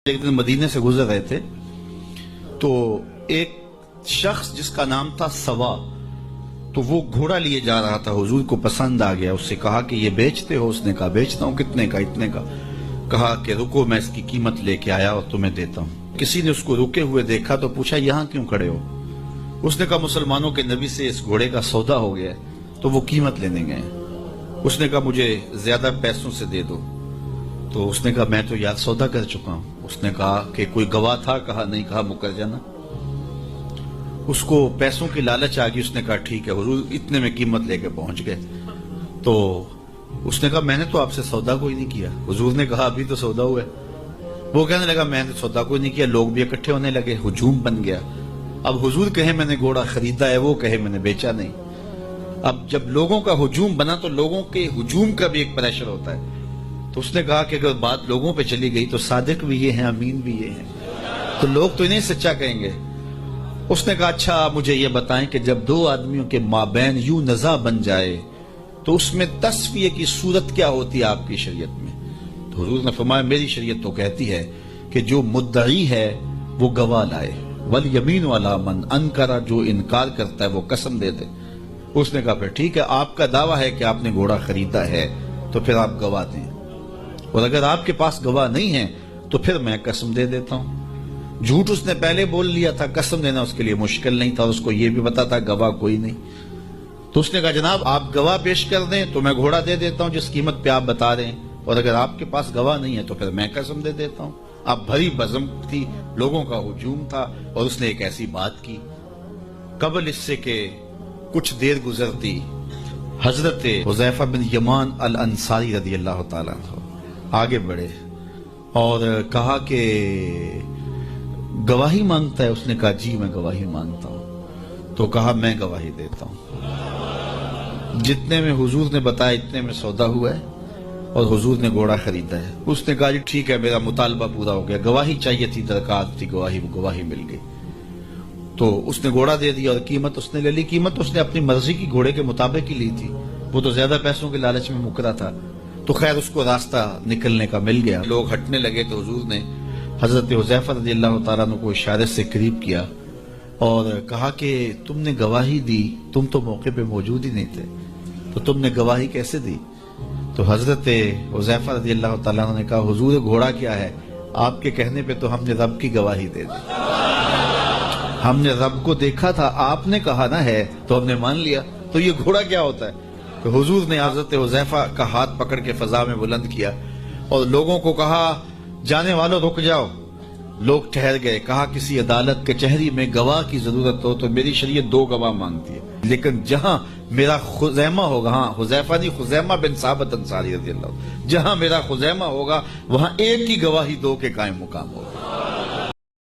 ایک دن مدینے سے گزر رہے تھے تو ایک شخص جس کا نام تھا سوا، تو وہ گھوڑا لیے جا رہا تھا، حضور کو پسند آ گیا، اس سے کہا کہ یہ بیچتے ہو؟ اس نے کہا بیچتا ہوں۔ کتنے کا؟ اتنے کا۔ کہا کہ رکو میں اس کی قیمت لے کے آیا اور تمہیں دیتا ہوں۔ کسی نے اس کو رکے ہوئے دیکھا تو پوچھا یہاں کیوں کھڑے ہو؟ اس نے کہا مسلمانوں کے نبی سے اس گھوڑے کا سودا ہو گیا تو وہ قیمت لینے گئے۔ اس نے کہا مجھے زیادہ پیسوں سے دے دو، تو اس نے کہا میں تو یار سودا کر چکا ہوں۔ اس نے کہا کہ کوئی گواہ تھا؟ کہا نہیں۔ کہا مکر جانا۔ اس کو پیسوں کی لالچ آ گئی، اس نے کہا ٹھیک ہے حضور، اتنے میں قیمت لے کے پہنچ گئے۔ تو اس نے کہا میں نے تو آپ سے سودا کوئی نہیں کیا۔ حضور نے کہا ابھی تو سودا ہوا ہے۔ وہ کہنے لگا میں نے سودا کوئی نہیں کیا۔ لوگ بھی اکٹھے ہونے لگے، ہجوم بن گیا۔ اب حضور کہے میں نے گھوڑا خریدا ہے، وہ کہے میں نے بیچا نہیں۔ اب جب لوگوں کا ہجوم بنا تو لوگوں کے ہجوم کا بھی ایک پریشر ہوتا ہے۔ تو اس نے کہا کہ اگر بات لوگوں پہ چلی گئی تو صادق بھی یہ ہیں، امین بھی یہ ہیں، تو لوگ تو انہیں سچا کہیں گے۔ اس نے کہا اچھا مجھے یہ بتائیں کہ جب دو آدمیوں کے مابین یوں نزاع بن جائے تو اس میں تصفیہ کی صورت کیا ہوتی ہے آپ کی شریعت میں؟ تو حضور نے فرمایا میری شریعت تو کہتی ہے کہ جو مدعی ہے وہ گواہ لائے، والیمین علی من انکر، جو انکار کرتا ہے وہ قسم دے دے۔ اس نے کہا پھر ٹھیک ہے، آپ کا دعویٰ ہے کہ آپ نے گھوڑا خریدا ہے تو پھر آپ گواہ دیں، اور اگر آپ کے پاس گواہ نہیں ہے تو پھر میں قسم دے دیتا ہوں۔ جھوٹ اس نے پہلے بول لیا تھا، قسم دینا اس کے لیے مشکل نہیں تھا، اور اس کو یہ بھی پتا تھا گواہ کوئی نہیں۔ تو اس نے کہا جناب آپ گواہ پیش کر دیں تو میں گھوڑا دے دیتا ہوں جس قیمت پہ آپ بتا رہے ہیں، اور اگر آپ کے پاس گواہ نہیں ہے تو پھر میں قسم دے دیتا ہوں۔ اب بھری بزم تھی، لوگوں کا ہجوم تھا، اور اس نے ایک ایسی بات کی۔ قبل اس سے کہ کچھ دیر گزرتی، حضرت حذیفہ بن یمان الانصاری رضی اللہ تعالیٰ عنہ آگے بڑھے اور کہا کہ گواہی مانگتا ہے؟ اس نے کہا جی میں گواہی مانگتا ہوں۔ تو کہا میں گواہی دیتا ہوں، جتنے میں حضور نے بتایا اتنے میں سودا ہوا ہے اور حضور نے گھوڑا خریدا ہے۔ اس نے کہا جی ٹھیک ہے میرا مطالبہ پورا ہو گیا، گواہی چاہیے تھی، درکار تھی گواہی مل گئی۔ تو اس نے گھوڑا دے دیا اور قیمت اس نے لے لی۔ قیمت اس نے اپنی مرضی کی گھوڑے کے مطابق ہی لی تھی، وہ تو زیادہ پیسوں کے لالچ میں مکرا تھا۔ تو خیر اس کو راستہ نکلنے کا مل گیا، لوگ ہٹنے لگے تو حضور نے حضرت حذیفہ رضی اللہ تعالیٰ عنہ کو اشارے سے قریب کیا اور کہا کہ تم نے گواہی دی، تم تو موقع پہ موجود ہی نہیں تھے، تو تم نے گواہی کیسے دی؟ تو حضرت حذیفہ رضی اللہ تعالیٰ عنہ نے کہا حضور گھوڑا کیا ہے، آپ کے کہنے پہ تو ہم نے رب کی گواہی دے دی، ہم نے رب کو دیکھا تھا، آپ نے کہا نہ ہے تو ہم نے مان لیا، تو یہ گھوڑا کیا ہوتا ہے؟ تو حضور نے حضرت حذیفہ کا ہاتھ پکڑ کے فضا میں بلند کیا اور لوگوں کو کہا جانے والوں رک جاؤ۔ لوگ ٹھہر گئے۔ کہا کسی عدالت کچہری میں گواہ کی ضرورت ہو تو میری شریعت 2 گواہ مانگتی ہے، لیکن جہاں میرا خزیمہ ہوگا، ہاں حذیفہ نہیں، خزیمہ بن ثابت انصاری رضی اللہ عنہ، جہاں میرا خزیمہ ہوگا وہاں ایک کی گواہی 2 کے قائم مقام ہوگا۔